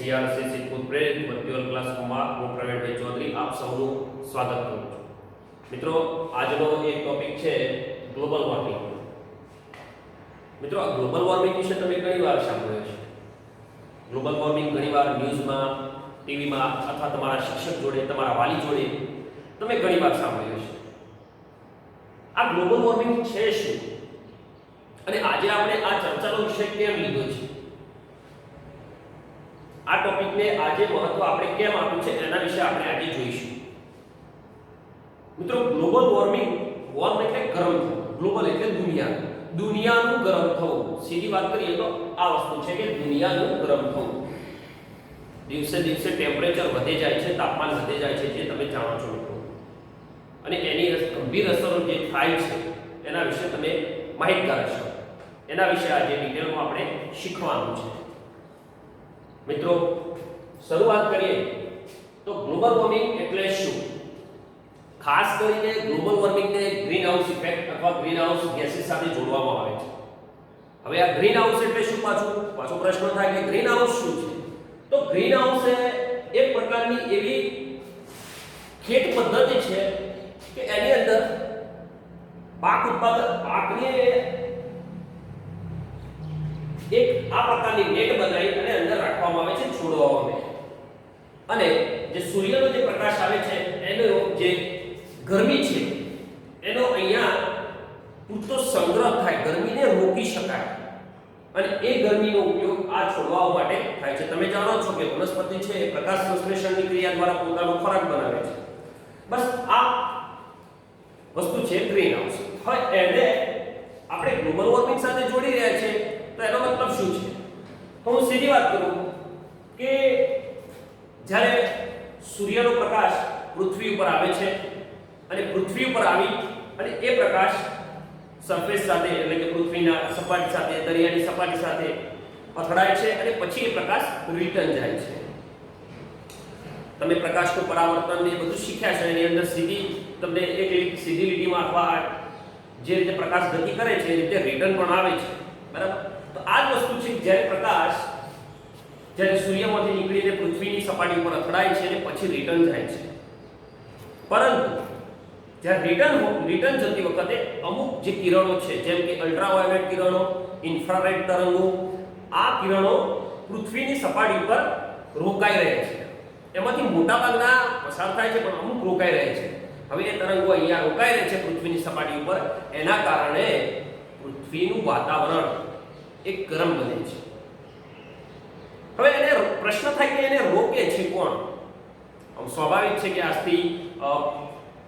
CRCC खुद प्रेरित virtual ક્લાસરૂમમાં હું પ્રવીણભાઈ ચૌધરી આપ સૌનું સ્વાગત કરું છું। મિત્રો આજનો એક ટોપિક છે ગ્લોબલ વોર્મિંગ। મિત્રો આ ગ્લોબલ વોર્મિંગ વિશે તમે ઘણીવાર સાંભળ્યું છે। ગ્લોબલ વોર્મિંગ ઘણીવાર ન્યૂઝમાં, ટીવીમાં અથવા તમારા શિક્ષક જોડે, તમારા વાલી જોડે તમે ઘણીવાર સાંભળ્યું છે। આ ગ્લોબલ વોર્મિંગ છે શું અને આજે આપણે આ ચર્ચાનો વિષય કેમ લીધો છે, આ ટોપિકને આજે મહત્વ આપણે કેમ આપ્યું છે એના વિશે આપણે આજે જોઈશું। મિત્રો ગ્લોબલ વોર્મિંગ, વોર્મ એટલે ગરમ થવું, ગ્લોબલ એટલે દુનિયાનું ગરમ થવું। સીધી વાત કરીએ તો આ વસ્તુ છે કે દુનિયાનું ગરમ થવું। દિવસે દિવસે ટેમ્પરેચર વધે જાય છે, તાપમાન વધે જાય છે, જે તમે જાણો છો મિત્રો, અને એની ગંભીર અસરો જે થાય છે એના વિશે તમે માહિતગાર છો। એના વિશે આજે ડિટેલમાં આપણે શીખવાનું છે। મિત્રો શરૂઆત કરીએ તો ગ્લોબલ વોર્મિંગ એટલે શું। ખાસ કરીને ગ્લોબલ વોર્મિંગને ગ્રીન હાઉસ ઇફેક્ટ અથવા ગ્રીન હાઉસ ગેસીસ સાથે જોડવામાં આવે છે। હવે આ ગ્રીન હાઉસ એટલે શું, પાછો પ્રશ્ન થાય કે ગ્રીન હાઉસ શું છે। તો ગ્રીન હાઉસ એ એક પ્રકારની એવી ખેત પદ્ધતિ છે કે એની અંદર પાકને એક આ પ્રકારની નેટ બનાવી અને અંદર રાખવામાં આવે છે, છોડવામાં આવે, અને જે સૂર્યનો જે પ્રકાશ આવે છે એનો જે ગરમી છે એનો અહીંયા પૂરતો સંગ્રહ થાય, ગરમીને રોકી શકાય, અને એ ગરમીનો ઉપયોગ આ છોડવાઓ માટે થાય છે। તમે જાણો છો કે વનસ્પતિ છે એ પ્રકાશ સંશ્લેષણની ક્રિયા દ્વારા પોતાનો ખોરાક બનાવે છે। બસ આ વસ્તુ છે ગ્રીન હાઉસ। હવે એને આપણે ગ્લોબલ વોર્મિંગ સાથે જોડી રહ્યા છે તો એનો મતલબ શું છે? તો હું સીધી વાત કરું કે જ્યારે સૂર્યનો પ્રકાશ પૃથ્વી ઉપર આવે છે અને પૃથ્વી ઉપર આવી અને એ પ્રકાશ સરફેસ સાથે એટલે કે પૃથ્વીના સપાટી સાથે, દરિયાની સપાટી સાથે અથડાય છે અને પછી એ પ્રકાશ રિટર્ન જાય છે। તમે પ્રકાશનું પરાવર્તન ને બધું શીખ્યા છે, એની અંદર તમને એક સીધી લીટીમાં અથવા જે રીતે પ્રકાશ ગતિ કરે છે એ રીતે રિટર્ન પણ આવે છે, બરાબર? તો આ જ વસ્તુ છે, જ્યારે પ્રકાશ જ્યારે સૂર્યમાંથી નીકળીને પૃથ્વીની સપાટી ઉપર અથડાય છે અને પછી રિટર્ન જાય છે, પરંતુ જ્યારે રિટર્ન જતી વખતે અમુક જે કિરણો છે જેમ કે અલ્ટ્રાવાયોલેટ કિરણો, ઇન્ફ્રારેડ તરંગો, આ કિરણો પૃથ્વીની સપાટી પર રોકાઈ રહે છે। એમાંથી મોટાભાગના પસાર થાય છે પણ અમુક રોકાઈ રહે છે। હવે એ તરંગો અહીંયા રોકાઈ રહે છે પૃથ્વીની સપાટી ઉપર, એના કારણે પૃથ્વીનું વાતાવરણ એક ગરમ બને છે। હવે એને પ્રશ્ન થાય કે એને રોકે છે કોણ? સ્વાભાવિક છે કે આજથી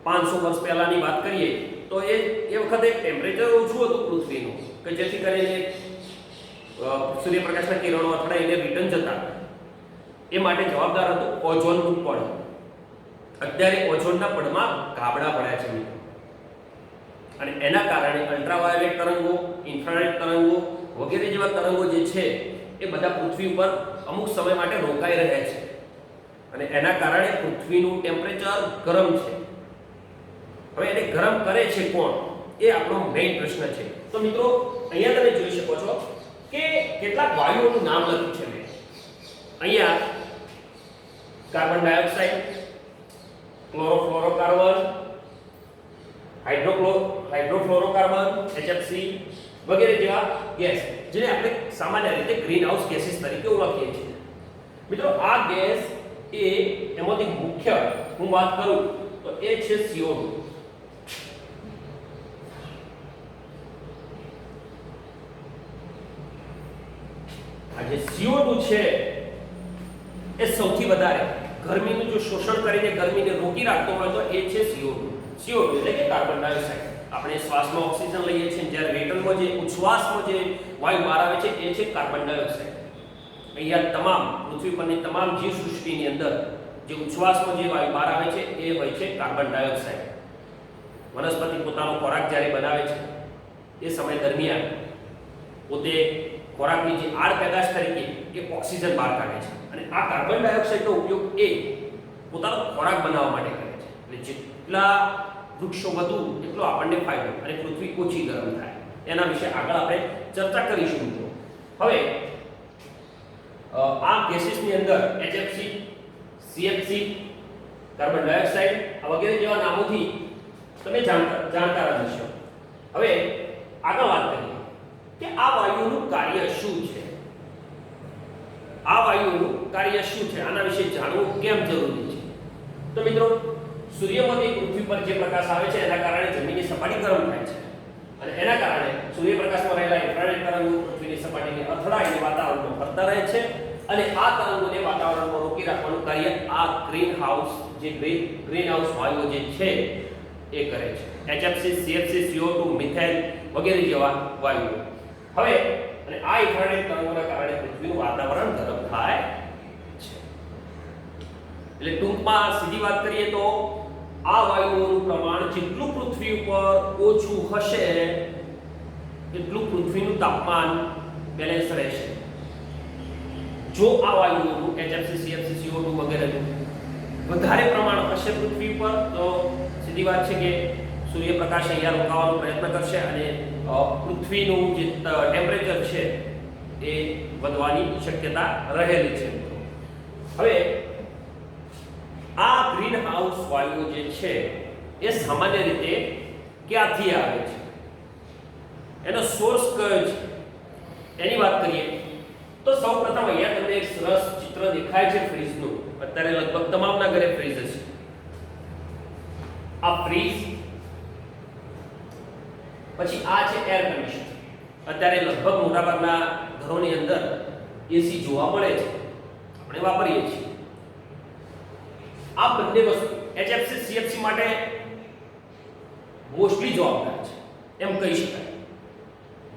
500 વર્ષ પહેલાની વાત કરીએ તો એ વખતે ટેમ્પરેચર ઓછું હતું પૃથ્વીનું, કે જેથી કરીને સૂર્યપ્રકાશના કિરણો અથડાઈને રિટર્ન જતા, એ માટે જવાબદાર હતું ઓઝોનનું પડ। અત્યારે ઓઝોનના પડમાં ગાબડા પડ્યા છે મિત્રો, અને એના કારણે અલ્ટ્રાવાયોલેટ તરંગો, ઇન્ફ્રારેડ તરંગો વગેરે જેવા તરંગો જે છે એ બધા પૃથ્વી ઉપર અમુક સમય માટે રોકાઈ રહ્યા છે, અને એના કારણે પૃથ્વીનું ટેમ્પરેચર ગરમ છે। હવે એને ગરમ કરે છે કોણ? એ આપણો મેઇન પ્રશ્ન છે। તો મિત્રો અહીંયા તમે જોઈ શકો છો કે કેટલાક વાયુઓનું નામ લખ્યું છે મેં અહીંયા: કાર્બન ડાયોક્સાઇડ, ક્લોરોફ્લોરોકાર્બન, હાઇડ્રોફ્લોરોકાર્બન, HFC વગેરે જેવા ગેસ, જેને આપણે સામાન્ય રીતે ગ્રીન હાઉસ ગેસીસ તરીકે ઓળખીએ છીએ। મિત્રો આ ગેસ એમાંથી મુખ્ય હું વાત કરું તો એ છે CO2। આ જે CO2 છે એ સૌથી વધારે ગરમીનું જો શોષણ કરીને ગરમીને રોકી રાખતો હોય તો એ છે CO2 એટલે કે કાર્બન ડાયોક્સાઇડ। આપણે શ્વાસમાં ઓક્સિજન લઈએ છીએ, જ્યારે રિટર્નમાં જે ઉચ્છ્વાસમાં જે વાયુ બહાર આવે છે એ છે કાર્બન ડાયોક્સાઇડ। અહીંયા તમામ પૃથ્વી પરની તમામ જીવસૃષ્ટિની અંદર જે ઉચ્છ્વાસમાં જે વાયુ બહાર આવે છે એ હોય છે કાર્બન ડાયોક્સાઇડ। વનસ્પતિ પોતાનો ખોરાક જ્યારે બનાવે છે એ સમય દરમિયાન પોતે ખોરાકની જે આડ પેદાશ તરીકે એ ઓક્સિજન બહાર કાઢે છે, અને આ કાર્બન ડાયોક્સાઇડનો ઉપયોગ એ પોતાનો ખોરાક બનાવવા માટે કરે છે। એટલે જેટલા વૃક્ષો વધુ એટલો આપણને ફાયદો, અને પૃથ્વી ઓછી ગરમ થાય। એના વિશે આગળ આપણે ચર્ચા કરીશું મિત્રો। હવે આ ગેસીસની અંદર HFC, CFC, કાર્બન ડાયોક્સાઇડ વગેરે જેવા નામોથી તમે જાણકાર હશો. હવે આગળ વાત કરીએ કે આ વાયુઓનું કાર્ય શું છે. આ વાયુઓનું કાર્ય શું છે, આના વિશે જાણવું કેમ જરૂરી છે. તો મિત્રો, સૂર્યમાંથી પૃથ્વી પર જે પ્રકાશ આવે છે એના કારણે જમીનની સપાટી ગરમ થાય છે અને એના કારણે સૂર્યપ્રકાશમાં રહેલા ઇન્ફ્રારેડ તરંગો પૃથ્વીની સપાટીને અથડાઈને વાતાવરણમાં ફરતા રહે છે અને આ તરંગોને વાતાવરણમાં રોકી રાખવાનું કાર્ય આ ગ્રીન હાઉસ વાયુઓ જે છે એ કરે છે. HFC, CFC, CO2, મિથેન વગેરે જેવા વાયુઓ. હવે અને આ ઇન્ફ્રારેડ તરંગોના કારણે પૃથ્વીનું વાતાવરણ ગરમ થાય છે. એટલે ટૂંકમાં સીધી વાત કરીએ તો આ વાયુઓનું પ્રમાણ જેટલું પૃથ્વી ઉપર ઓછું હશે એટલું પૃથ્વીનું તાપમાન બેલેન્સ રહેશે. જો આ વાયુઓનું HFC, CFC, CO2 વગેરેનું વધારે પ્રમાણ હશે પૃથ્વી પર તો સીધી વાત છે કે સૂર્યપ્રકાશ અહીંયા રોકાવાનો પ્રયત્ન કરશે અને પૃથ્વીનું જે ટેમ્પરેચર છે એ વધવાની શક્યતા રહેલી છે. હવે આ ગ્રીન હાઉસ વાયુઓ જે છે એ સામાન્ય રીતે ક્યાંથી આવે છે, એનો સોર્સ કયો છે એની વાત કરીએ તો સૌપ્રથમ અહીંયા તમને એક સરસ ચિત્ર દેખાય છે ફ્રીજનું. અત્યારે લગભગ તમામના ઘરે ફ્રીજ હશે. આ ફ્રીજ, પછી આ છે એર કન્ડિશનર. અત્યારે લગભગ મોટાભાગના ઘરોની અંદર એસી જોવા મળે છે, આપણે વાપરીએ છીએ. આ બંને વસ્તુ HFC, CFC માટે મોસ્ટલી જવાબદાર છે એમ કહી શકાય.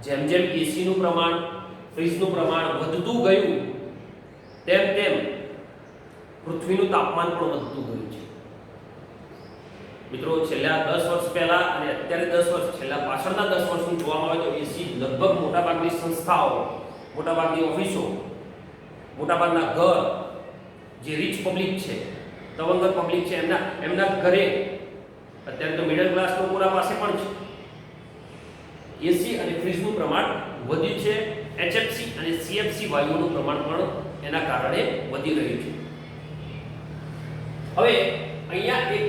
જેમ જેમ એસી નું પ્રમાણ, ફ્રીજનું પ્રમાણ વધતું ગયું તેમ તેમ પૃથ્વીનું તાપમાન પણ વધતું ગયું છે. મિત્રો, છેલ્લા 10 વર્ષ પહેલા અને અત્યારે 10 વર્ષ, છેલ્લા પાછળના 10 વર્ષનું જોવામાં આવે તો એસી લગભગ મોટાભાગની સંસ્થાઓ, મોટાભાગની ઓફિસો, મોટાભાગના ઘર, જે રીચ પબ્લિક છે, તવંગર પબ્લિક છે, એમના ઘરે, અત્યારે તો મિડલ ક્લાસ લોકોના પાસે પણ છે, એસી અને ફ્રીજનું પ્રમાણ વધ્યું છે. HFC અને CFC વાયુઓનું પ્રમાણ પણ એના કારણે વધી રહ્યું છે. હવે અહીંયા એક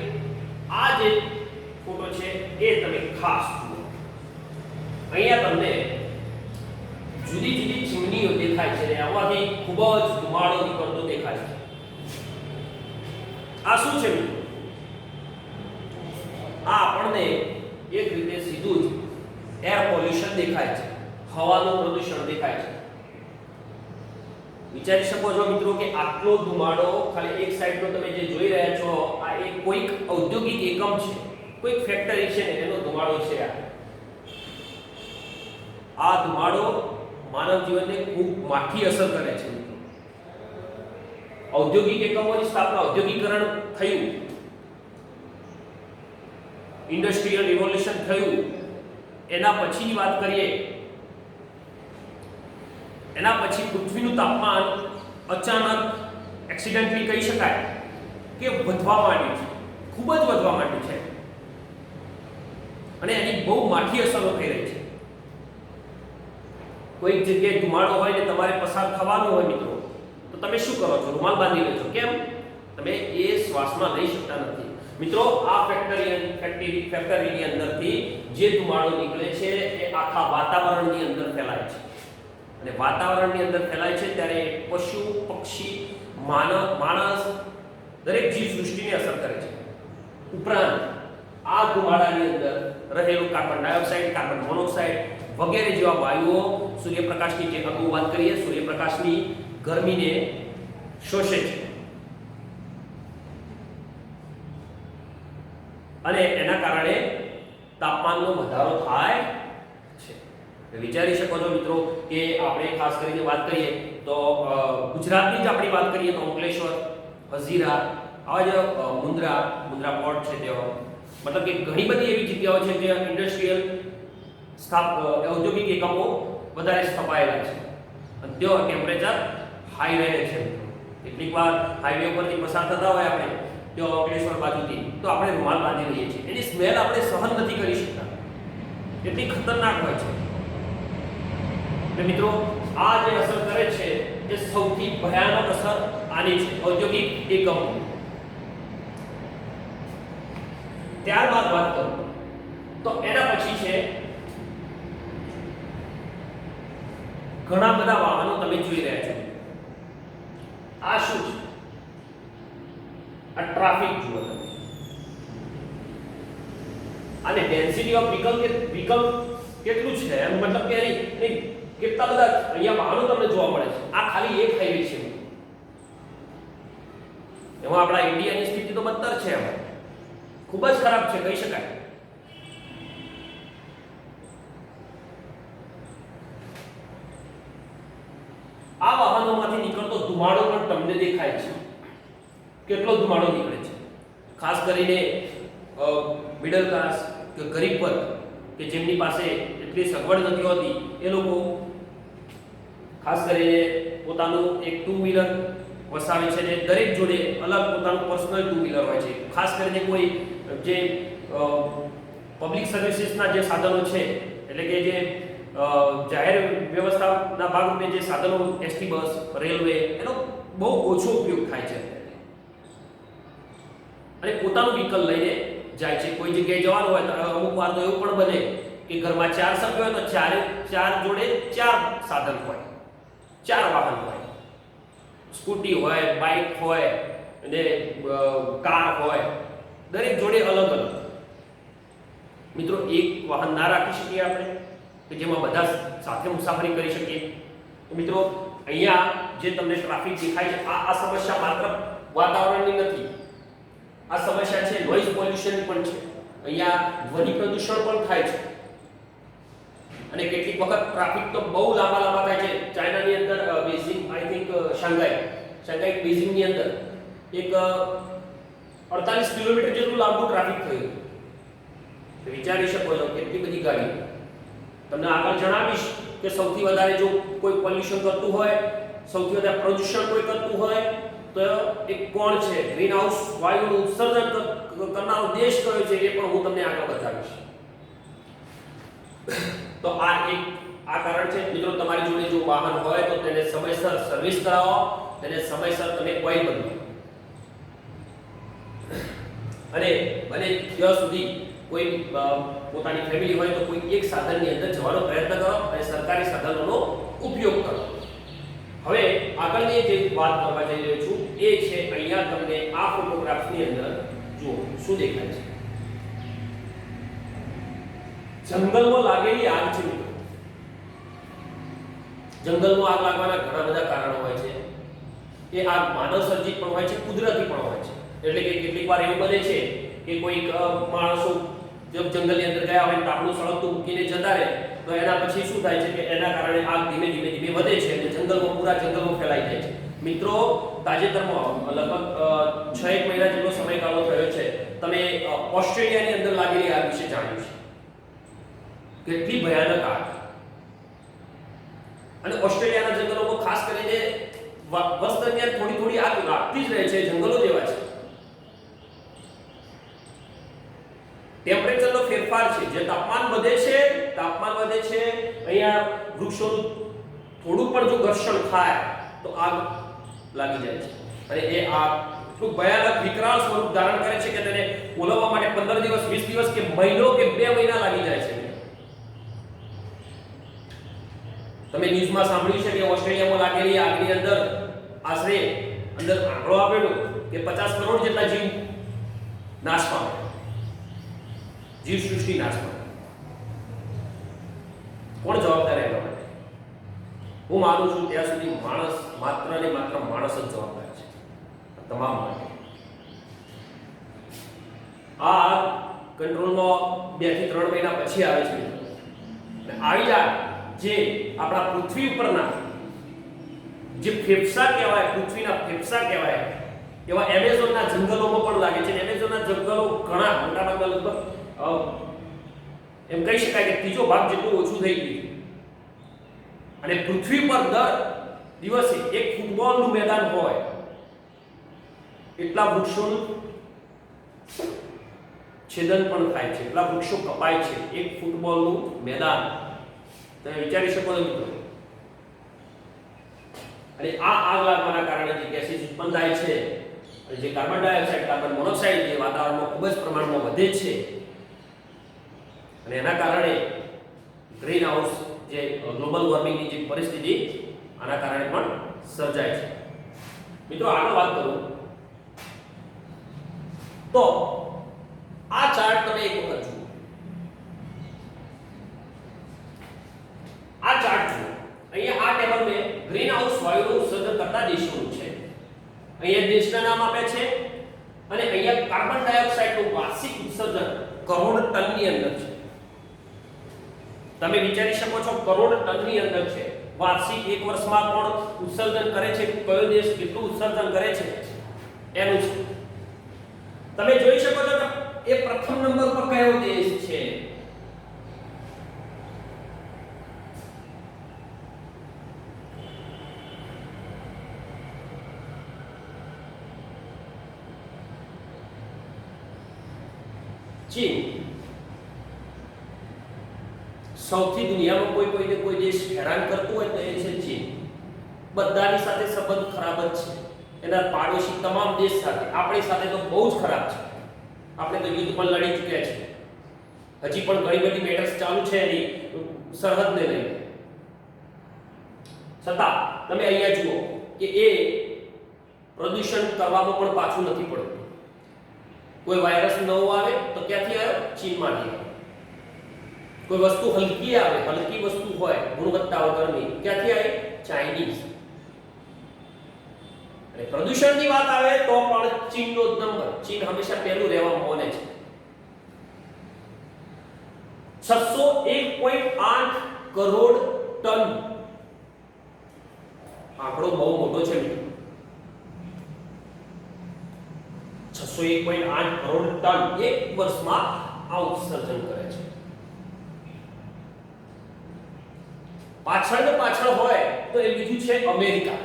આ જે ફોટો છે એ તમે ખાસ જુઓ. અહીંયા તમને જુદી જુદી ચીમનીઓ દેખાય છે અને આમાંથી ખૂબ જ ધુમાડો નીકળતો દેખાય છે. આ શું છે મિત્રો? આ આપણને એક રીતે સીધું જ એર પોલ્યુશન દેખાય છે, હવાનું પ્રદૂષણ દેખાય છે. વિચારી શકો છો મિત્રો કે આટલો ધુમાડો ખાલી એક સાઈડનો તમે જે જોઈ રહ્યા છો આ એક કોઈક ઔદ્યોગિક એકમ છે, કોઈક ફેક્ટરી છે ને એનો ધુમાડો છે. આ ધુમાડો માનવ જીવનને ખૂબ માઠી અસર કરે છે. ઔદ્યોગિક એકમોની સ્થાપના, ઔદ્યોગિકરણ થયું, ઇન્ડસ્ટ્રીયલ રિવોલ્યુશન થયું, એના પછીની વાત કરીએ, એના પછી પૃથ્વીનું તાપમાન અચાનક એક્સિડન્ટલી કહી શકાય કે વધવા માંડ્યું છે, ખૂબ જ વધવા માંડ્યું છે અને એની બહુ માઠી અસરો થઈ રહી છે. કોઈક જગ્યાએ ધુમાડો હોય ને તમારે પસાર થવાનું હોય મિત્રો, તો તમે શું કરો છો? રૂમાલ બાંધી લો છો. કેમ? તમે એ શ્વાસમાં લઈ શકતા નથી. મિત્રો, આ ફેક્ટરીની અંદરથી જે ધુમાડો નીકળે છે એ આખા વાતાવરણની અંદર ફેલાય છે અને વાતાવરણની અંદર ફેલાય છે ત્યારે પશુ, પક્ષી, માણસ, દરેક જીવ સૃષ્ટિને અસર કરે છે. ઉપરાંત આ ધુમાડાની અંદર રહેલું કાર્બન ડાયોક્સાઇડ, કાર્બન મોનોક્સાઇડ વગેરે જેવા વાયુઓ સૂર્યપ્રકાશની, જે અગાઉ વાત કરીએ, સૂર્યપ્રકાશની ગરમીને શોષે છે અને એના કારણે તાપમાનનો વધારો થાય છે. વિચારી શકો છો મિત્રો કે આપણે ખાસ કરીને વાત કરીએ તો ગુજરાતની જ આપણી વાત કરીએ તો અંકલેશ્વર, હઝીરા, આવા જે મુન્દ્રા પોર્ટ છે તેઓ, મતલબ કે ઘણી બધી એવી જગ્યાઓ છે જ્યાં ઇન્ડસ્ટ્રીયલ ઔદ્યોગિક એકમો વધારે સ્થપાયેલા છે અને તેઓ ટેમ્પરેચર હાઈ રહે છે. કેટલીક વાર હાઈવે ઉપરથી પસાર થતા હોય આપણે તેઓ અંકલેશ્વર બાજુથી, તો આપણે રૂમાલ બાંધી લઈએ છીએ. એની સ્મેલ આપણે સહન નથી કરી શકતા, એટલી ખતરનાક હોય છે. એટલે મિત્રો, આ જે અસર કરે છે એ સૌથી ભયાનક અસર આની છે, ઔદ્યોગિક એકમો. ત્યારબાદ વાત કરું તો એના પછી છે ઘણા બધા વાહનો તમે જોઈ રહ્યા છો. આ શું છે? આ ટ્રાફિક જુઓ તમે. અને ડેન્સિટી ઓફ વ્હીકલ કેટલું છે એમ, મતલબ કે એની કેટલા બધા અહીંયા વાહનો તમને જોવા મળે છે. આ ખાલી એક હાઈવે છે. એમાં આપણા ઇન્ડિયાની સ્થિતિ તો બદતર છે, એમાં ખૂબ જ ખરાબ છે કહી શકાય. આ વાહનોમાંથી નીકળતો ધુમાડો પણ તમને દેખાય છે. કેટલો ધુમાડો નીકળે છે. ખાસ કરીને મિડલ ક્લાસ કે ગરીબ વર્ગ કે જેમની પાસે એટલી સગવડ નથી હોતી એ લોકો ખાસ કરીને પોતાનું એક ટુ વ્હીલર વસાવે છે ને દરેક જોડે અલગ પોતાનું પર્સનલ ટુ વ્હીલર હોય છે. ખાસ કરીને કોઈ જે પબ્લિક સર્વિસીસના જે સાધનો છે, એટલે કે જે જાહેર વ્યવસ્થાના ભાગરૂપે જે સાધનો એસટી બસ, રેલવે, એનો બહુ ઓછો ઉપયોગ થાય છે અને પોતાનું વ્હીકલ લઈને જાય છે. કોઈ જગ્યાએ જવાનું હોય તો અમુક વાર તો એવું પણ બને કે ઘરમાં 4 સભ્યો હોય તો ચાર જોડે 4 સાધન હોય, 4 વાહન હોય. સ્કૂટી હોય, બાઇક હોય અને કાર હોય, દરેક જોડે અલગ અલગ. મિત્રો, એક વાહન ના રાખી શકીએ આપણે કે જેમાં બધા સાથે મુસાફરી કરી શકીએ? તો મિત્રો, અહીંયા જે તમને ટ્રાફિક દેખાય છે, આ સમસ્યા માત્ર વાતાવરણની નથી. આ સમસ્યા છે નોઇઝ પોલ્યુશન પણ છે. અહીંયા ધ્વનિ પ્રદૂષણ પણ થાય છે અને કેટલીક વખત ટ્રાફિક તો બહુ લાંબા થાય છે. ચાઇનાની અંદર બેઇજિંગ, આઈ થિંક શાંઘાઈ બેઇજિંગની અંદર એક 48 કિલોમીટર જેટલું લાંબુ ટ્રાફિક થયું. વિચારી શકો છો કેટલી બધી ગાડી. તમને આગળ જણાવીશ કે સૌથી વધારે જો કોઈ પોલ્યુશન કરતું હોય, સૌથી વધારે પ્રદૂષણ કોઈ કરતું હોય તો એક કોણ છે, ગ્રીન હાઉસ વાયુનું ઉત્સર્જન કરનારો દેશ કયો છે એ પણ હું તમને આગળ બતાવીશ. તો આ કારણ છે મિત્રો. તમારી જોડે જો વાહન હોય તો તેને સમયસર સર્વિસ કરાવો, તેને સમયસર તમે ઓઇલ બદલો અને ત્યાં સુધી કોઈ પોતાની ફેમિલી હોય તો કોઈ એક સાધનની અંદર જવાનો પ્રયત્ન કરો અને સરકારી સાધનોનો ઉપયોગ કરો. હવે આગળની જે વાત કરવા જઈ રહ્યો છું એ છે, અહીંયા તમને આ ફોટોગ્રાફ્સની અંદર જુઓ શું દેખાય છે. જંગલમાં લાગેલી આગ છે મિત્રો. જંગલમાં આગ લાગવાના ઘણા બધા કારણો હોય છે. એ આગ માનવ સર્જિત પણ હોય છે, કુદરતી પણ હોય છે. એટલે કે કેટલીક વાર એવું બને છે કે કોઈક માણસો જંગલની અંદર ગયા હોય, તાપનું સળગતું મૂકીને જતા રહે તો એના પછી શું થાય છે કે એના કારણે આગ ધીમે ધીમે વધે છે અને પૂરા જંગલમાં ફેલાઈ જાય છે. મિત્રો, તાજેતરમાં લગભગ 6 મહિના જેટલો સમયગાળો થયો છે. તમે ઓસ્ટ્રેલિયાની અંદર લાગેલી આગ વિશે જાણ્યું છે. કેટલી ભયાનક આગ. અને ઓસ્ટ્રેલિયાના જંગલોમાં ખાસ કરીને વર્ષ દરમિયાન થોડી આગ લાગતી જ રહે છે. જંગલો જેવા છે. ટેમ્પરેચરનો ફેરફાર છે, જે તાપમાન વધે છે અહીંયા વૃક્ષોનું થોડું પણ જો ઘર્ષણ થાય તો આગ લાગી જાય છે અને એ આગ એટલું ભયાનક વિકરાળ સ્વરૂપ ધારણ કરે છે કે તેને ઓલવવા માટે 15 દિવસ, 20 દિવસ કે મહિનો કે 2 મહિના લાગી જાય છે. તમે ન્યૂઝમાં સાંભળ્યું છે કે ઓસ્ટ્રેલિયામાં લાગેલી આગની અંદર આશરે આંકડો આપેલો કે 50 કરોડ જેટલા જીવ નાશ પામે, જીવસૃષ્ટિ નાશ પામે. કોણ જવાબદાર એના માટે? હું માનું છું ત્યાં સુધી માણસ, માત્ર ને માત્ર માણસ જ જવાબદાર છે તમામ માટે. આ કંટ્રોલમાં 2 થી 3 મહિના પછી આવે છે અને આવી જાય જે આપણા પૃથ્વી ઉપરના જે ફેફસા કહેવાય, પૃથ્વીના ફેફસા કહેવાય, એવા એમેઝોનના જંગલોમાં પણ લાગે છે. એમેઝોનના જંગલો ઘણા મોટાભાગના લગભગ એમ કહી શકાય કે 3 ભાગ જેટલું ઓછું થઈ ગયું અને પૃથ્વી પર દર દિવસે એક ફૂટબોલનું મેદાન હોય એટલા વૃક્ષોનું છેદન પણ થાય છે, એટલા વૃક્ષો કપાય છે. એક ફૂટબોલનું મેદાન તમે વિચારી શકો છો મિત્રો. અને આ આગ લાગવાના કારણે જે ગેસીસ ઉત્પન્ન થાય છે અને જે કાર્બન ડાયોક્સાઇડ કાર્બન મોનોક્સાઇડ જે વાતાવરણમાં ખૂબ જ પ્રમાણમાં વધે છે અને એના કારણે ગ્રીન હાઉસ જે ગ્લોબલ વોર્મિંગની જે પરિસ્થિતિ આના કારણે પણ સર્જાય છે. મિત્રો આગળ વાત કરું તો આ ચાર્ટ તમે એક વખત જુઓ. આ ચાર્ટ જુઓ. અહીંયા આ ટેબલ મેં ગ્રીન હાઉસ વાયુનું ઉત્સર્જન કરતા દેશોનું છે. અહીંયા દેશના નામ આપ્યા છે અને અહીંયા કાર્બન ડાયોક્સાઇડનું વાર્ષિક ઉત્સર્જન કરોડ ટનની અંદર છે. તમે વિચારી શકો છો કરોડ ટનની અંદર છે. વાર્ષિક એક વર્ષમાં પણ ઉત્સર્જન કરે છે. કયો દેશ કેટલું ઉત્સર્જન કરે છે એનું છે. તમે જોઈ શકો છો કે એ પ્રથમ નંબર પર કયો દેશ છે? ચીન. સૌથી દુનિયામાં કોઈ દેશ હેરાન કરતું હોય તો એ છે ચીન. બધાની સાથે સંબંધ ખરાબ જ છે. એના પાડોશી તમામ દેશ સાથે, આપણી સાથે તો બહુ જ ખરાબ છે. આપણે તો યુદ્ધ પણ લડી ચૂક્યા છે. હજી પણ ઘણી બધી મેટર્સ ચાલુ છે એની સરહદને લઈને. છતાં તમે અહીંયા જુઓ કે એ પ્રદૂષણ કરવામાં પણ પાછું નથી પડતું. કોઈ વાયરસ નવો આવે તો ક્યાંથી આવ્યો? ચીનમાંથી. કોઈ વસ્તુ હલકી આવે, હલકી વસ્તુ હોય ગુણવત્તા વગરની, ક્યાંથી આવે? ચાઇનીઝ. અને પ્રદૂષણની વાત આવે તો પણ ચીનનો જ નંબર. ચીન હંમેશા પહેલું રહેવા મોને છે. 601.8 કરોડ ટન. આંકડો બહુ મોટો છે મિત્રો. 601.8 કરોડ ટન એક વર્ષમાં આ ઉત્સર્જન કરે છે. પાછળ હોય તો એ બીજું છે અમેરિકા.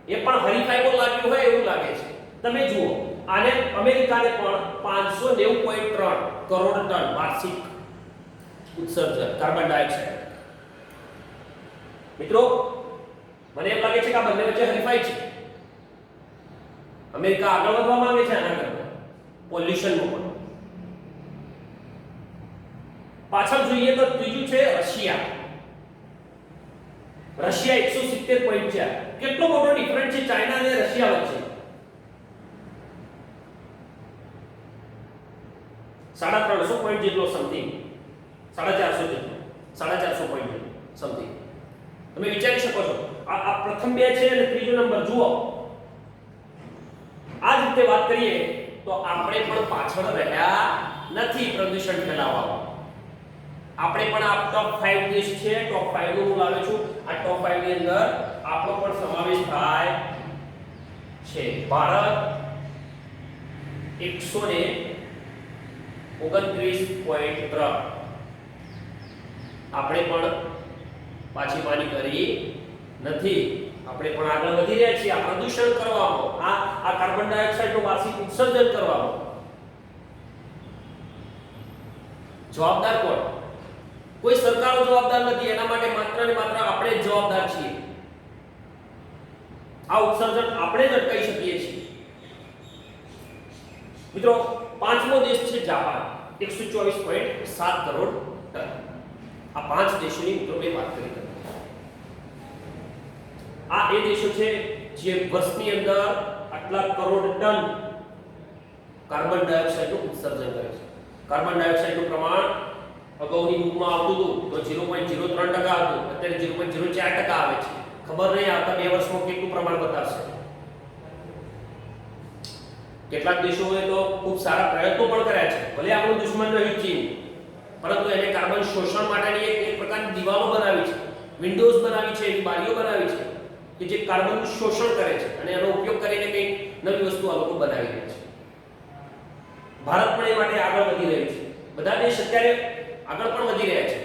એ પણ હરીફાઈમાં લાગ્યું હોય એવું લાગે છે. તમે જુઓ આને અમેરિકાને પણ 590.3 કરોડ ટન વાર્ષિક ઉત્સર્જન કાર્બન ડાયોક્સાઇડ. મિત્રો મને એમ લાગે છે કે આ બંને વચ્ચે હરીફાઈ છે. અમેરિકા આગળ વધવા માંગે છે આના કરતા પોલ્યુશનમાં પણ. પાછળ જોઈએ તો ત્રીજું છે રશિયા. રશિયા 170.4. કેટલો મોટો ડિફરન્સ છે ચાઇના અને રશિયા વચ્ચે. 350 પોઈન્ટ જેટલો સમથિંગ, 450 જેટલો, 450 પોઈન્ટ સમથિંગ. તમે વિચારી શકો છો આ પ્રથમ બે છે અને ત્રીજો નંબર જુઓ. આ જ રીતે વાત કરીએ તો આપણે પણ પાછળ રહ્યા નથી પ્રદૂષણ ફેલાવવામાં. આપણે પણ આ ટોપ 5 દેશ છે. ટોપ 5 નું હું લાવ્યો છું. આ ટોપ 5 ની અંદર આપણો પણ સમાવેશ થાય છે. ભારત 129.3. આપણે પણ પાછી પાની કરી નથી. આપણે પણ આગળ વધી રહ્યા છીએ આ પ્રદૂષણ કરવામાં, આ કાર્બન ડાયોક્સાઇડનું વાર્ષિક ઉત્સર્જન કરવામાં. જવાબદાર કોણ? કોઈ સરકારો જવાબદાર નથી. એના માટે માત્ર ને માત્ર આપણે જ જવાબદાર છીએ. આ ઉત્સર્જન આપણે જ અટકાવી શકીએ છીએ. મિત્રો પાંચમો દેશ છે જાપાન. 124.7 કરોડ ટન. આ પાંચ દેશોની મિત્રો મેં વાત કરી. આ એ દેશો છે જે વર્ષની અંદર આટલા કરોડ ટન કાર્બન ડાયોક્સાઇડનું ઉત્સર્જન કરે છે. કાર્બન ડાયોક્સાઇડનું પ્રમાણ અગાઉની બુકમાં આવતું હતું તો 0.03% હતું. અત્યારે 0.04% આવે છે. ખબર નહીં આવતા 2 વર્ષમાં કેટલું પ્રમાણ બતાવશે. કેટલાક દેશોએ તો ખૂબ સારા પ્રયત્નો પણ કર્યા છે. ભલે આપણું દુશ્મન રહ્યું ચીન, પરંતુ એને કાર્બન શોષણ માટેની એક પ્રકારની દિવાલો બનાવી છે, વિન્ડોઝ બનાવી છે, એવી બારીઓ બનાવી છે કે જે કાર્બનનું શોષણ કરે છે અને એનો ઉપયોગ કરીને કંઈક નવી વસ્તુ આ લોકો બનાવી રહ્યા છે. ભારત પણ એ માટે આગળ વધી રહ્યું છે. બધા દેશ અત્યારે આગળ પણ વધી રહ્યા છે,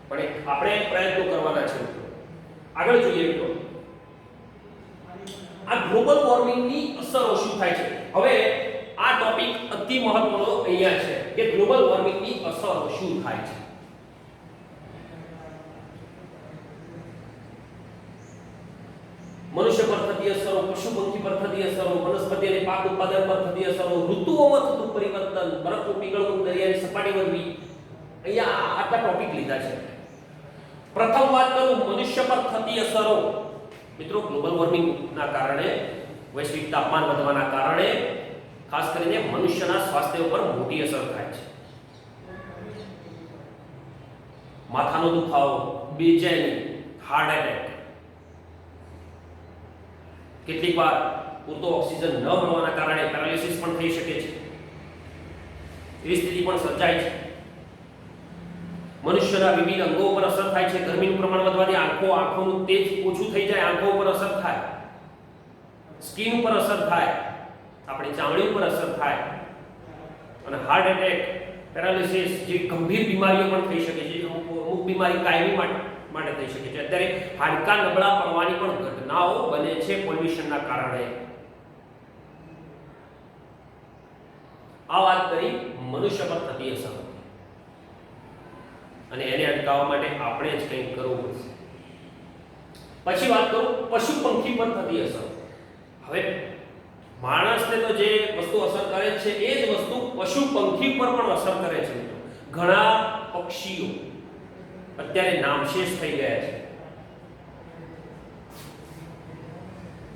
પણ આપણે પ્રયત્નો કરવાના છે. આગળ જોઈએ મિત્રો, આ ગ્લોબલ વોર્મિંગની અસરો શું થાય છે. હવે આ ટોપિક અતિ મહત્વનો અહીંયા છે કે ગ્લોબલ વોર્મિંગની અસરો શું થાય છે. મનુષ્ય પર થતી અસરો, પશુ પંખી પર થતી અસરો, વનસ્પતિ અને પાક ઉત્પાદન પર થતી અસરો, ઋતુઓમાં થતું પરિવર્તન, બરફનું પીગળવું, દરિયાની સપાટી વધવી, અહીંયા આટલા ટોપિક લીધા છે. પ્રથમ વાત કરું મનુષ્ય પર થતી અસરો. મિત્રો ગ્લોબલ વોર્મિંગના કારણે, વૈશ્વિક તાપમાન વધવાના કારણે ખાસ કરીને મનુષ્યના સ્વાસ્થ્ય ઉપર મોટી અસર થાય છે. માથાનો દુખાવો, બેચેની, હાર્ટ એટેક, કેટલીકવાર પૂરતો ઓક્સિજન ન મળવાના કારણે પેરાલિસિસ પણ થઈ શકે છે. એવી સ્થિતિ પણ સર્જાય છે. મનુષ્યના વિવિધ અંગો પર અસર થાય છે. ગરમીનું પ્રમાણ વધવાથી આંખોનું તેજ ઓછું થઈ જાય, આંખો ઉપર અસર થાય, સ્કિન ઉપર અસર થાય, આપણી ચામડી ઉપર અસર થાય, અને હાર્ટ એટેક, પેરાલિસિસ જે ગંભીર બીમારીઓ પણ થઈ શકે છે. અમુક બીમારી કાયમી માટે થઈ શકે છે. અત્યારે હાડકાં નબળા પડવાની પણ ઘટનાઓ બને છે પોલ્યુશનના કારણે. આ વાત કરી મનુષ્ય પર થતી અસર, અને એને અટકાવવા માટે આપણે જ કંઈક કરવું પડશે. પછી વાત કરું પશુ પંખી પર થતી અસર. હવે માણસને તો જે વસ્તુ અસર કરે છે એ જ વસ્તુ પશુ પંખી પર પણ અસર કરે છે. ઘણા પક્ષીઓ અત્યારે નામશેષ થઈ ગયા છે.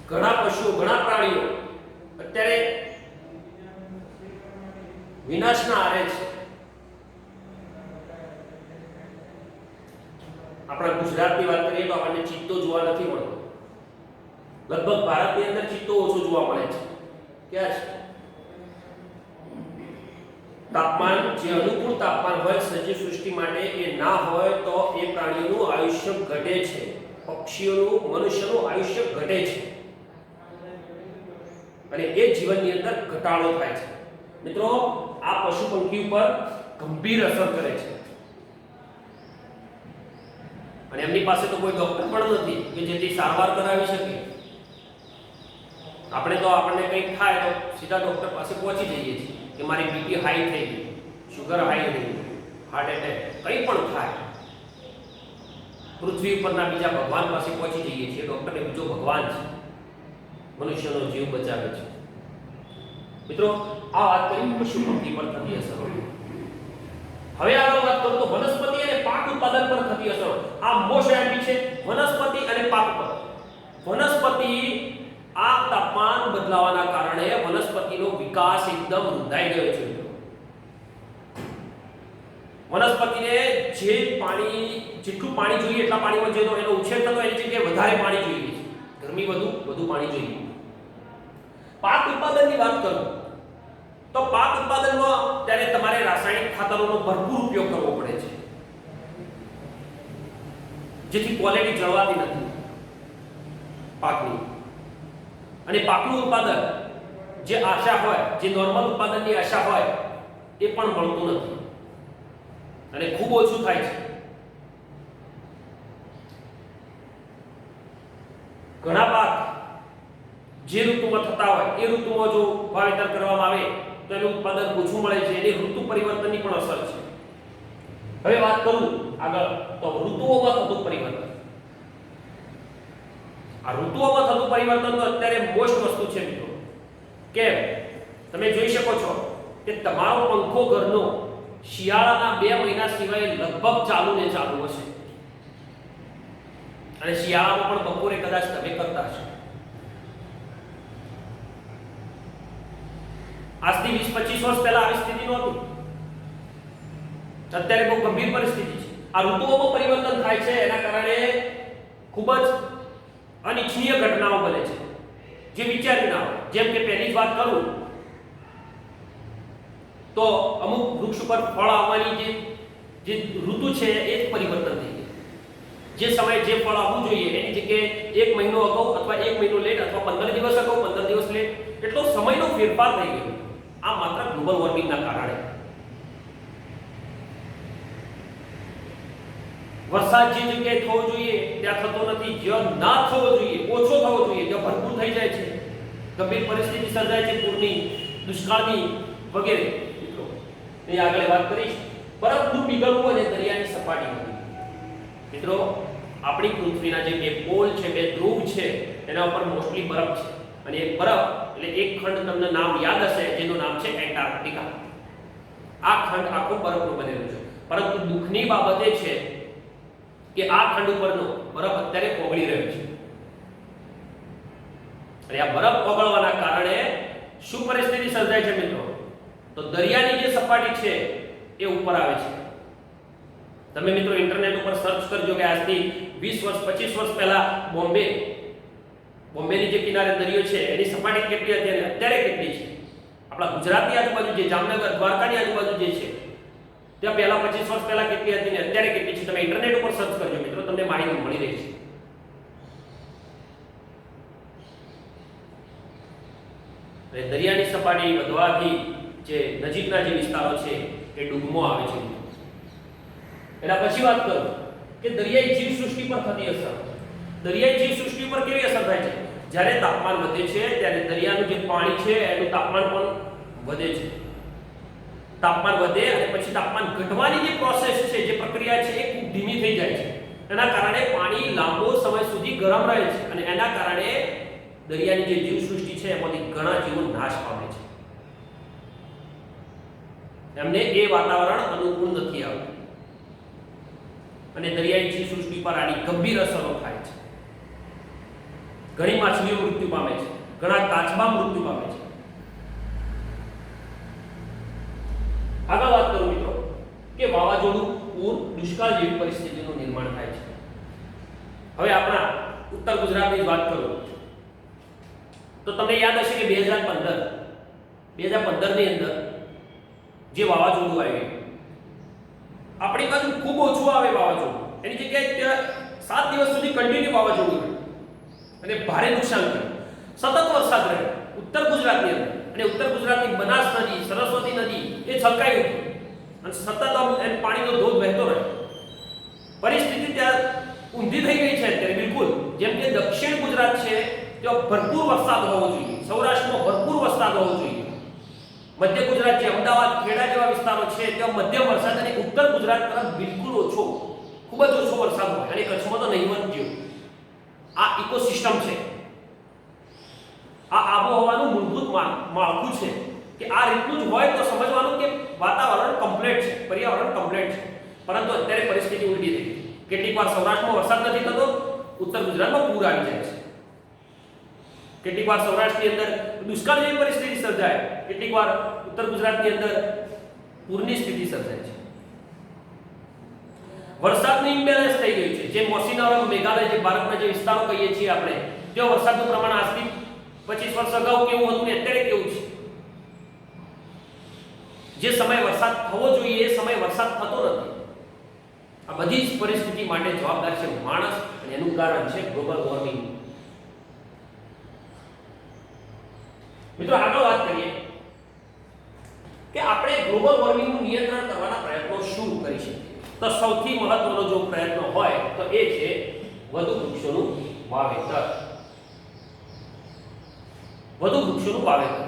ઘણા પશુઓ, ઘણા પ્રાણીઓ અત્યારે વિનાશના આરે છે. આપણા ગુજરાતની વાત કરીએ તો આપણને ચિત્તો જોવા નથી મળતો. લગભગ ભારતની અંદર ચિત્તો ઓછો જોવા મળે છે. ક્યાં છે? તાપમાન જે અનુકૂળ તાપમાન હોય સજીવ સૃષ્ટિ માટે એ ના હોય તો એ પ્રાણીઓનું આયુષ્ય ઘટે છે, પક્ષીઓનું, મનુષ્યનું આયુષ્ય ઘટે છે, અને એ જીવનની અંદર ઘટાડો થાય છે. મિત્રો આ પશુ પંખી ઉપર ગંભીર અસર કરે છે, અને એમની પાસે તો કોઈ ડોક્ટર પણ નથી કે જેથી સારવાર કરાવી શકે. આપણે તો આપણને કંઈક થાય તો સીધા ડોક્ટર પાસે પહોંચી જઈએ છીએ કે મારી બીપી હાઈ થઈ ગઈ, શુગર હાઈ થઈ ગઈ, હાર્ટ એટેક, કંઈ પણ થાય પૃથ્વી ઉપરના બીજા ભગવાન પાસે પહોંચી જઈએ છીએ. ડોક્ટરને બીજો ભગવાન છે, મનુષ્યનો જીવ બચાવે છે. મિત્રો આ વાત કરી પશુ પંખી પર થતી અસરો. હવે આગળ વાત કરું તો વનસ્પતિ અને પાક ઉત્પાદન પર થતી અસર. આ મોસ્ટ એમ્પી છે, વનસ્પતિ અને પાક પર. વનસ્પતિ આ તાપમાન બદલાવાના કારણે વનસ્પતિનો વિકાસ એકદમ મંદાઈ ગયો છે. વનસ્પતિને જે પાણી, જેટલું પાણી જોઈએ એટલા પાણીમાં જે એનો ઉછેર થતો એની જગ્યાએ વધારે પાણી જોઈએ છે. ગરમી વધુ પાણી જોઈએ. પાક ઉત્પાદનની વાત કરું તો પાક ઉત્પાદનમાં ત્યારે તમારે રાસાયણિક ખાતરોનો ભરપૂર ઉપયોગ કરવો પડે છે, જેથી ક્વોલિટી જળવાતી નથી પાકની. અને પાકનું ઉત્પાદન જે આશા હોય, જે નોર્મલ ઉત્પાદનની આશા હોય એ પણ મળતું નથી, અને ખૂબ ઓછું થાય છે. ઘણા પાક જે ઋતુમાં થતા હોય એ ઋતુમાં જો વાવેતર કરવામાં આવે તો એનું ઉત્પાદન ઓછું મળે છે. એની ઋતુ પરિવર્તનની પણ અસર છે. હવે વાત કરું આગળ તો ઋતુઓમાં થતું પરિવર્તન. આ ઋતુઓમાં થતું પરિવર્તન તો અત્યારે મોસ્ટ વસ્તુ છે મિત્રો. કેમ? તમે જોઈ શકો છો કે તમારો પંખો ઘરનો શિયાળાના 2 મહિના સિવાય લગભગ ચાલુ હશે, અને શિયાળામાં પણ બપોરે કદાચ તમે કરતા હશો. આજથી 20-25 વર્ષ પહેલા આવી સ્થિતિ નહોતી. અત્યારે બહુ ગંભીર પરિસ્થિતિ છે. આ ઋતુઓમાં પરિવર્તન થાય છે, એના કારણે ખૂબ જ અનિચ્છનીય ઘટનાઓ બને છે જે વિચારી ના હોય. જેમ કે પહેલી જ વાત કરું તો અમુક વૃક્ષ પર ફળ આવવાની જે ઋતુ છે એ જ પરિવર્તન થઈ ગઈ. જે સમયે જે ફળ આવવું જોઈએ એની જગ્યાએ 1 મહિનો અગાઉ અથવા 1 મહિનો લેટ અથવા 15 દિવસ અગાઉ 15 દિવસ લેટ, એટલો સમયનો ફેરફાર થઈ ગયો. આ માત્ર ગ્લોબલ વોર્મિંગના કારણે. વરસાદ જે જગ્યાએ થવો જોઈએ ત્યાં થતો નથી, જ્યાં ના થવો જોઈએ, ઓછો થવો જોઈએ ત્યાં ભરપૂર થઈ જાય છે. ગંભીર પરિસ્થિતિ સર્જાય છે, પૂરની, દુષ્કાળની વગેરે. મિત્રો એ આગળ વાત કરીશ બરફનું પીગળવું અને દરિયાની સપાટી. મિત્રો આપણી પૃથ્વીના જે બે પોલ છે, બે ધ્રુવ છે, એના ઉપર મોસ્ટલી બરફ છે. અને એ બરફ એટલે એક ખંડ તમને નામ યાદ હશે જેનું નામ છે એન્ટાર્કટિકા. આ ખંડ આખો બરફનો બનેલો છે. પરંતુ દુઃખની બાબત એ છે કે આ ખંડ ઉપરનો બરફ અત્યારે ઓગળી રહ્યો છે. અને આ બરફ ઓગળવાના કારણે શું પરિસ્થિતિ સર્જાય છે મિત્રો? તો દરિયાની જે સપાટી છે એ ઉપર આવે છે. તમે મિત્રો ઇન્ટરનેટ ઉપર સર્ચ કરજો કે આજથી 20 વર્ષ 25 વર્ષ પહેલા બોમ્બેની જે કિનારે દરિયો છે એની સપાટી કેટલી હતી અને અત્યારે કેટલી છે? આપણા ગુજરાતની આજુબાજુ જે જામનગર દ્વારકાની આજુબાજુ જે છે ત્યાં પહેલા 25 વર્ષ પહેલા કેટલી હતી ને અત્યારે કેટલી છે? તમે ઇન્ટરનેટ ઉપર સર્ચ કરજો મિત્રો, તમને માહિતી મળી રહી છે. અને દરિયાની સપાટી વધવાથી જે નજીકના જે વિસ્તારો છે એ ડૂબમાં આવે છે. એના પછી વાત કરું કે દરિયાઈ જીવસૃષ્ટિ પર થતી અસર. દરિયાઈ જીવસૃષ્ટિ પર કેવી અસર થાય છે? જ્યારે તાપમાન વધે છે ત્યારે દરિયાનું જે પાણી છે એનું તાપમાન પણ વધે છે. તાપમાન વધે અને પછી તાપમાન ઘટવાની જે પ્રોસેસ છે, જે પ્રક્રિયા છે એ ખૂબ ધીમી થઈ જાય છે. એના કારણે પાણી લાંબો સમય સુધી ગરમ રહે છે અને એના કારણે દરિયાની જે જીવસૃષ્ટિ છે એમાંથી ઘણા જીવો નાશ પામે છે. એમને એ વાતાવરણ અનુકૂળ નથી આવતું અને દરિયાઈ જીવસૃષ્ટિ પર આની ગંભીર અસરો થાય છે. ઘણી માછલીઓ મૃત્યુ પામે છે, ઘણા કાચબા મૃત્યુ પામે છે. આગળ વાત કરું મિત્રો કે વાવાઝોડું, પૂર, દુષ્કાળ જેવી પરિસ્થિતિનું નિર્માણ થાય છે. હવે આપણા ઉત્તર ગુજરાતની વાત કરું તો તમને યાદ હશે કે 2015 ની અંદર જે વાવાઝોડું આવ્યું, આપણી બાજુ ખૂબ ઓછું આવે વાવાઝોડું, એની જગ્યાએ 7 દિવસ સુધી કન્ટિન્યુ વાવાઝોડું અને ભારે નુકસાન થયું. સતત વરસાદ રહ્યો ઉત્તર ગુજરાતની અંદર અને ઉત્તર ગુજરાતની બનાસ નદી, સરસ્વતી નદી એ છલકાઈ ઉઠી અને સતત પાણીનો ધોધ વહેતો રહ્યો. પરિસ્થિતિ ત્યાં ઊંધી થઈ ગઈ છે અત્યારે બિલકુલ. જેમ કે દક્ષિણ ગુજરાત છે ત્યાં ભરપૂર વરસાદ હોવો જોઈએ, સૌરાષ્ટ્રમાં ભરપૂર વરસાદ હોવો જોઈએ, મધ્ય ગુજરાત જે અમદાવાદ, ખેડા જેવા વિસ્તારો છે ત્યાં મધ્યમ વરસાદ અને ઉત્તર ગુજરાત તરફ બિલકુલ ઓછો, ખૂબ જ ઓછો વરસાદ હોય અને કચ્છમાં તો નહીવત જેવું. આ ઇકોસિસ્ટમ છે, આ આબોહવાનું મૂળભૂત માળખું છે કે આ રીતનું જ હોય તો સમજવાનું કે વાતાવરણ કમ્પ્લીટ છે, પર્યાવરણ કમ્પ્લીટ છે. પરંતુ અત્યારે પરિસ્થિતિ ઉલટી થઈ. કેટલીક વાર સૌરાષ્ટ્રમાં વરસાદ નથી થતો, ઉત્તર ગુજરાતમાં પૂર આવી જાય છે. કેટલીક વાર સૌરાષ્ટ્રની અંદર દુષ્કાળ જેવી પરિસ્થિતિ સર્જાય, કેટલીક વાર ઉત્તર ગુજરાતની અંદર પૂરની સ્થિતિ સર્જાય છે. વરસાદની ઇમ્બેલેન્સ થઈ ગઈ છે. જે મોસીનરામ, મેઘાલય, જે ભારતના જે વિસ્તારો કહીએ છીએ આપણે, ત્યાં વરસાદનું પ્રમાણ આજથી 25 વર્ષ અગાઉ કેવું હતું ને અત્યારે કેવું છે. જે સમય વરસાદ થવો જોઈએ એ સમય વરસાદ થતો નથી. આ બધી જ પરિસ્થિતિ માટે જવાબદાર છે માણસ અને એનું કારણ છે ગ્લોબલ વોર્મિંગ. મિત્રો આગળ વાત કરીએ કે આપણે ગ્લોબલ વોર્મિંગનું નિયંત્રણ કરવાના પ્રયત્નો શું કરી શકીએ. તો સૌથી મહત્વનો જો પ્રયત્ન હોય તો એ છે વધુ વૃક્ષોનું વાવેતર. વધુ વૃક્ષોનું વાવેતર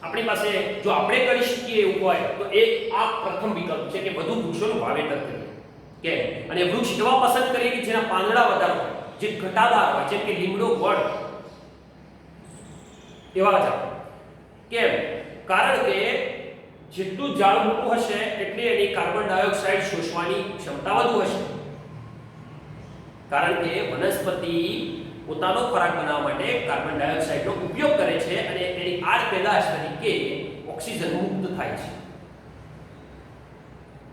આપણી પાસે જો આપણે કરી શકીએ એવું હોય તો એ આ પ્રથમ વિકલ્પ છે કે વધુ વૃક્ષોનું વાવેતર કરીએ. કેમ? અને વૃક્ષ એવા પસંદ કરીએ કે જેના પાંદડા વધારે હોય, જે ઘટાદાર હોય, જેમ કે લીમડો, વડ એવા જ. કેમ? કારણ કે જેટલું ઝાડ મોટું હશે એટલી એની કાર્બન ડાયોક્સાઇડ શોષવાની ક્ષમતા વધુ હશે. કારણ કે વનસ્પતિ પોતાનો ખોરાક બનાવવા માટે કાર્બન ડાયોક્સાઇડનો ઉપયોગ કરે છે અને એની આડ પેદાશ તરીકે ઓક્સિજન મુક્ત થાય છે.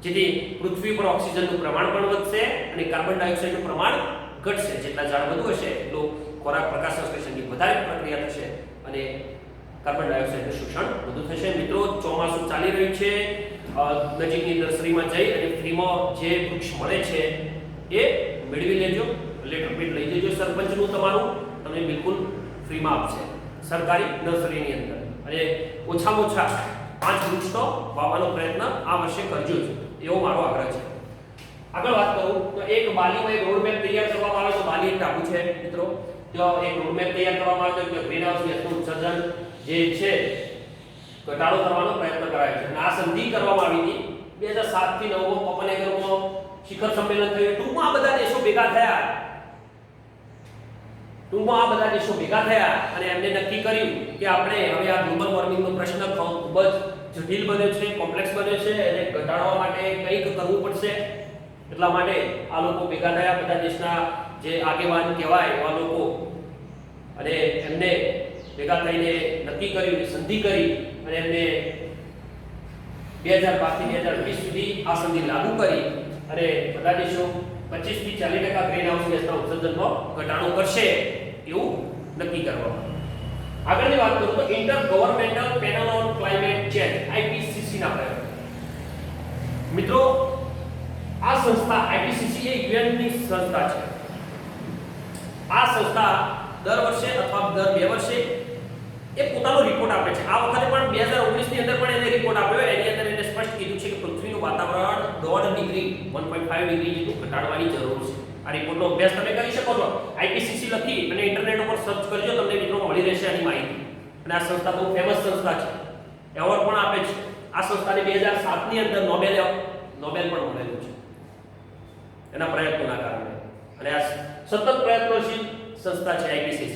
જેથી પૃથ્વી પર ઓક્સિજનનું પ્રમાણ પણ વધશે અને કાર્બન ડાયોક્સાઇડનું પ્રમાણ ઘટશે. જેટલા ઝાડ વધુ હશે એટલો ખોરાક પ્રકાશ સંશ્લેષણની વધારે પ્રક્રિયા થશે અને કાર્બન ડાયોક્સાઇડનું શોષણ વધુ થશે. મિત્રો, ચોમાસું ચાલી રહ્યું છે. નજીકની નર્સરીમાં જઈ અને ફ્રીમાં જે વૃક્ષ મળે છે એ મેળવી લેજો. લેટર પેડ લઈ જજો. સરપંચનું તમારું તમને બિલકુલ ફ્રીમાં આપશે સરકારી નર્સરીની અંદર. અને ઓછામાં ઓછા 5 વૃક્ષ તો વાવવાનો પ્રયત્ન આ વર્ષે કરજો જ, એવો મારો આગ્રહ છે. આગળ વાત કરું તો એક બાલીમાં એક રોડમેપ તૈયાર કરવામાં આવે તો બાલી એક ટાપુ છે મિત્રો. ત્યાં એક રોડમેપ તૈયાર કરવામાં આવે તો ગ્રીન હાઉસ ગેસનું ઉત્સર્જન જે છે ઘટાડો કરવાનો પ્રયત્ન કરાય છે. અને આ સંધિ કરવામાં આવી હતી 2007 થી 9 કોપનહેગનમાં શિખર સંમેલન થયું. ટૂંકમાં આ બધા દેશો ભેગા થયા ટૂંકમાં આ બધા દેશો ભેગા થયા અને એમને નક્કી કર્યું કે આપણે હવે આ ગ્લોબલ વોર્મિંગનો પ્રશ્ન ખૂબ જ જટિલ બન્યો છે, કોમ્પ્લેક્સ બન્યો છે, એને ઘટાડવા માટે કંઈક કરવું પડશે. એટલા માટે આ લોકો ભેગા થયા, બધા દેશના જે આગેવાન કહેવાય એવા લોકો, અને એમને ભેગા થઈને નક્કી કર્યું, સંધિ કરી અને એમને 2012 થી 2020 સુધી આ સંધિ લાગુ કરી અને બધા દેશો 25 થી 40% ગ્રીનહાઉસ ગેસના ઉત્સર્જનનો ઘટાડો કરશે એવું નક્કી કરવામાં. આગળની વાત કરું તો intergovernmental panel on climate change IPCC ના પ્રયોગ. મિત્રો આ સંસ્થા IPCC એ UN ની સંસ્થા છે. આ સંસ્થા દર વર્ષે અથવા દર 2 વર્ષે એ પોતાનો રિપોર્ટ આપે છે. આ વખતે પણ 2019 ની અંદર પણ એને રિપોર્ટ આપ્યો. એની અંદર એને સ્પષ્ટ કીધું છે કે પૃથ્વીનું વાતાવરણ 1.5 ડિગ્રી 1.5 ડિગ્રી જેટલું ઘટાડવાની જરૂર છે. આ રિપોર્ટનો અભ્યાસ તમે કરી શકો છો. IPCC લખી અને ઇન્ટરનેટ ઉપર સર્ચ કરજો, તમને મિત્રો મળી રહેશે આની માહિતી. અને આ સંસ્થા બહુ ફેમસ સંસ્થા છે, એવોર્ડ પણ આપે છે. આ સંસ્થાને 2007 ની અંદર નોબેલ પણ મળેલું છે એના પ્રયત્નોના કારણે. અને આ સતત પ્રયત્નશીલ સંસ્થા છે IPCC,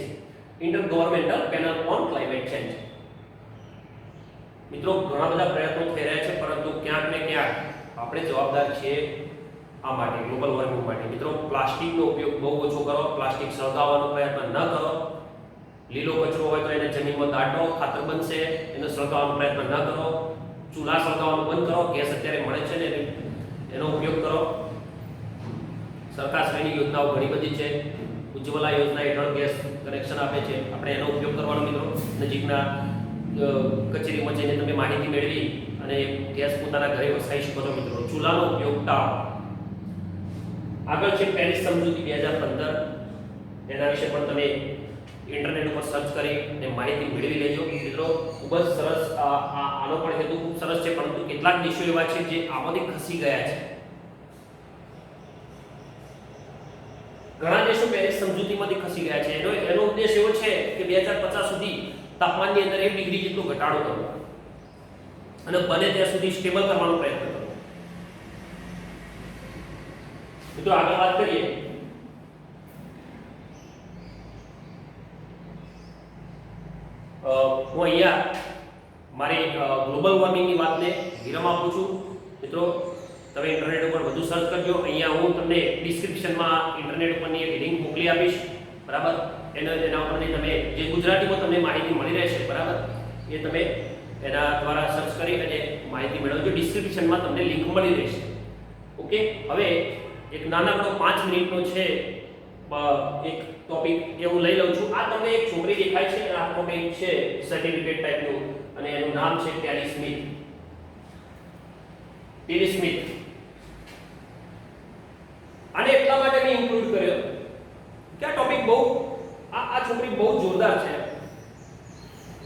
intergovernmental panel on climate change. મિત્રો ઘણા બધા પ્રયત્નો થઈ રહ્યા છે, પરંતુ ક્યાંક ને ક્યાંક આપણે જવાબદાર છીએ આ માટે, ગ્લોબલ વોર્મિંગ માટે. મિત્રો પ્લાસ્ટિકનો ઉપયોગ બહુ ઓછો કરો, પ્લાસ્ટિક સળગાવવાનો પ્રયત્ન ન કરો. લીલો કચરો હોય તો એને જમીનમાં દાટો, ખાતર બનશે. એને સળગાવવાનો પ્રયત્ન ન કરો. ચૂલા સળગાવવાનું બંધ કરો. ગેસ અત્યારે મળે છે ને એનો ઉપયોગ કરો. સરકારશ્રીની યોજનાઓ ઘણી બધી છે. ઉજ્જવલા યોજના હેઠળ ગેસ કનેક્શન આપે છે, આપણે એનો ઉપયોગ કરવાનો મિત્રો. નજીકના કચેરીમાં જઈને તમે માહિતી મેળવી અને ગેસ પોતાના ઘરે વસાવી શકો છો મિત્રો. ચૂલાનો ઉપયોગ ટાળો. આગળ છે પેરિસ સમજૂતી 2015. એના વિશે પણ તમે ઇન્ટરનેટ ઉપર સર્ચ કરી અને માહિતી મેળવી લેજો મિત્રો. ખૂબ જ સરસ. આનો પણ હેતુ ખૂબ સરસ છે, પરંતુ કેટલાક દેશો એવા છે જે આમાંથી ખસી ગયા છે. ઘણા દેશો પેરિસ સમજૂતીમાંથી ખસી ગયા છે. એનો ઉદ્દેશ એવો છે કે 2050 સુધી તાપમાનની અંદર 1 ડિગ્રી જેટલો ઘટાડો કરવો અને બને ત્યાં સુધી સ્ટેબલ કરવાનો પ્રયત્ન કરવો. મિત્રો આગળ વાત કરીએ હું અહીંયા મારી ગ્લોબલ વોર્મિંગની વાતને વિરામ આપું છું. મિત્રો તમે ઇન્ટરનેટ ઉપર વધુ સર્ચ કરજો. અહીંયા હું તમને ડિસ્ક્રિપ્શનમાં ઇન્ટરનેટ ઉપરની એક લિંક મોકલી આપીશ, બરાબર. એના ઉપરની તમે જે ગુજરાતીમાં તમને માહિતી મળી રહેશે, બરાબર, એ તમે એના દ્વારા સર્ચ કરી અને માહિતી મેળવજો. ડિસ્ક્રિપ્શનમાં તમને લિંક મળી રહેશે. ઓકે, હવે એક નાનકડો 5 મિનિટનો છે એક ટોપિક એ હું લઈ લઉં છું. આ તમને એક છોકરી દેખાય છે, આ ટોપિક છે સર્ટિફિકેટ ટાઈપનું, અને એનું નામ છે ટેલી સ્મિથ. આને એટલા માટે મેં ઇન્ક્લુડ કર્યો કે આ ટોપિક બહુ આ છોકરી બહુ જોરદાર છે.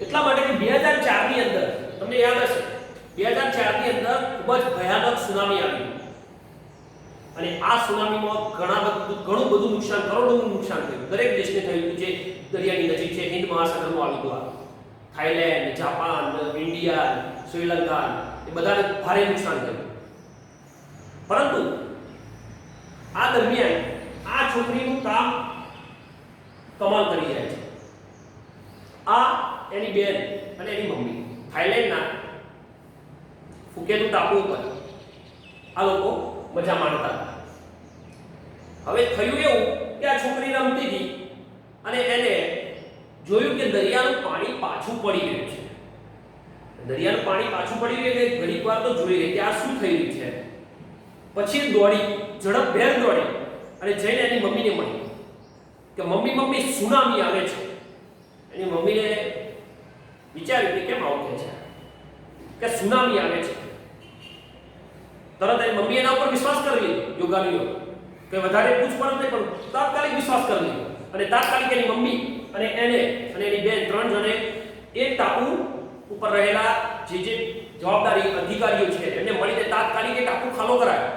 એટલા માટે કે 2004 ની અંદર તમને યાદ હશે, 2004 ની અંદર ખૂબ જ ભયાનક સુનામી આવી અને આ સુનામીમાં ઘણું બધું નુકસાન, કરોડોનું નુકસાન થયું. દરેક દેશને થયું જે દરિયાની નજીક છે. હિન્દ મહાસાગરમાં આવ્યું હતું. થાઈલેન્ડ, જાપાન, ઇન્ડિયા, શ્રીલંકા એ બધાને ભારે નુકસાન થયું. પરંતુ આ દરમિયાન આ છોકરીનું કામ કમાલ કરી જાય છે. આ એની બેન અને એની મમ્મી થાઈલેન્ડના ફુકેટ ટાપુ ઉપર આ લોકો મજા માણતા હતા. હવે થયું એવું કે આ છોકરી રમતી હતી અને એને જોયું કે દરિયાનું પાણી પાછું પડી રહ્યું છે. દરિયાનું પાણી પાછું પડી રહ્યું એટલે ઘણીક વાર તો જોઈ રહી કે આ શું થઈ રહ્યું છે. પછી દોડી, ઝડપભેર દોડી અને જઈને એની મમ્મીને મળી કે મમ્મી સુનામી આવે છે. એની મમ્મીને વિચાર્યું કે કેમ આવું કહે છે કે સુનામી આવે છે. તરત એની મમ્મી એના ઉપર વિશ્વાસ કરી લીધો. યોગાનીઓ કે વધારે પૂછપરછ નહીં, પણ તાત્કાલિક વિશ્વાસ કરી લીધો અને તાત્કાલિક એની મમ્મી અને એને અને એની બેન 3 જણે એ ટાપુ ઉપર રહેલા જે જવાબદારી અધિકારીઓ છે એમને મળીને તાત્કાલિક એ ટાપુ ખાલો કરાયો.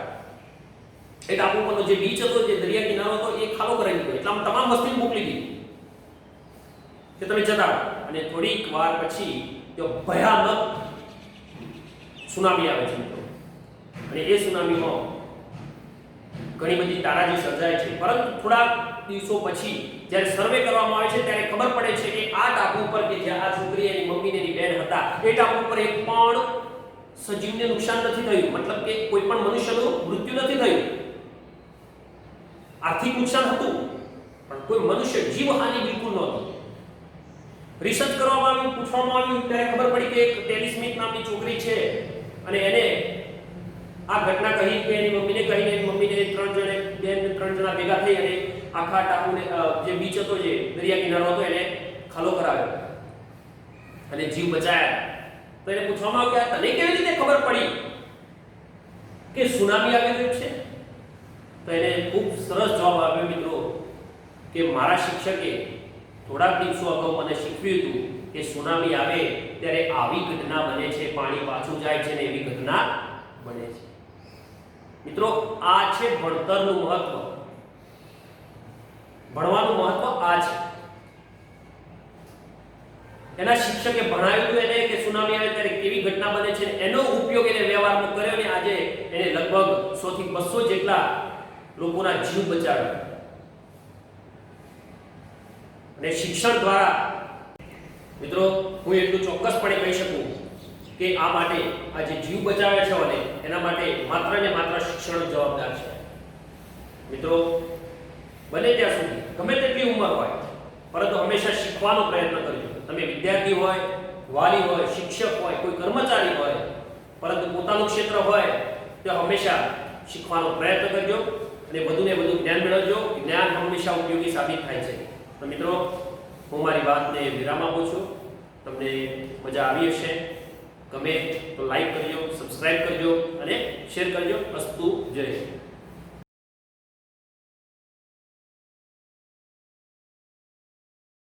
એ ટાપુ પરનો જે બીચ હતો, જે દરિયા કિનારો હતો, એ ખાલો કરાવી દીધો. એટલામાં તમામ વસ્તી મોકલી દીધી કે તમે જતા. અને થોડીક વાર પછી તે ભયાનક સુનામી આવે છે મિત્રો. અને એ સુનામીમાં ઘણી બધી તારાજી સર્જાય છે, પરંતુ થોડા દિવસો પછી જ્યારે સર્વે કરવામાં આવે છે ત્યારે ખબર પડે છે કે આ ટાપુ ઉપર કે જ્યાં આ છોકરી એની મમ્મી ને એની બેન હતા, એ ટાપુ ઉપર એક પણ સજીવને નુકસાન નથી થયું, મતલબ કે કોઈ પણ મનુષ્યનું મૃત્યુ નથી થયું. આર્થિક નુકસાન હતું પણ કોઈ મનુષ્ય જીવહાનિ બિલકુલ નહોતી. રિસર્ચ કરવામાં આવ્યું, પૂછવામાં આવ્યું ત્યારે ખબર પડી કે એક ટેલી સ્મિથ નામની છોકરી છે અને એને આ ઘટના કહી કે એની મમ્મીને કહીને એની મમ્મીને ત્રણ જણા ભેગા થઈ અને આખા ટાપુને જે બીચ હતો, જે દરિયા કિનારો હતો, એને ખાલો કરાવ્યો અને જીવ બચાયા. તો એને પૂછવામાં આવ્યું કે તને કેવી રીતે ખબર પડી કે સુનામી આવી રહ્યું છે? તો એને ખૂબ સરસ જવાબ આપ્યો મિત્રો કે મારા શિક્ષકે થોડાક દિવસો અગાઉ મને શીખવ્યું હતું કે સુનામી આવે ત્યારે આવી ઘટના બને છે, પાણી પાછું જાય છે ને એવી ઘટના બને છે. મિત્રો આ છે ભણતરનું મહત્વ, ભણવાનું મહત્વ આ છે. એના શિક્ષકે ભણાવ્યું એને કે સુનામી આવે ત્યારે કેવી ઘટના બને છે, એનો ઉપયોગ એને વ્યવહારમાં કર્યો અને આજે એને લગભગ 100 થી 200 જેટલા લોકોના જીવ બચાવ્યા. અને શિક્ષણ દ્વારા મિત્રો હું એટલું ચોક્કસપણે કહી શકું કે આ માટે આ જે જીવ બચાવે છે અને એના માટે માત્ર ને માત્ર શિક્ષણ જવાબદાર છે. મિત્રો બને ત્યાં સુધી ગમે તેટલી ઉંમર હોય પરંતુ હંમેશા શીખવાનો પ્રયત્ન કરજો. તમે વિદ્યાર્થી હોય, વાલી હોય, શિક્ષક હોય, કોઈ કર્મચારી હોય, પરંતુ પોતાનું ક્ષેત્ર હોય તો હંમેશા શીખવાનો પ્રયત્ન કરજો અને વધુને વધુ જ્ઞાન મેળવજો. જ્ઞાન હંમેશા ઉપયોગી સાબિત થાય છે. તો મિત્રો હું મારી વાતને વિરામ આપું છું. તમને મજા આવી હશે, ગમે તો લાઈક કરજો, સબસ્ક્રાઇબ કરજો અને શેર કરજો. અસ્તુ જય.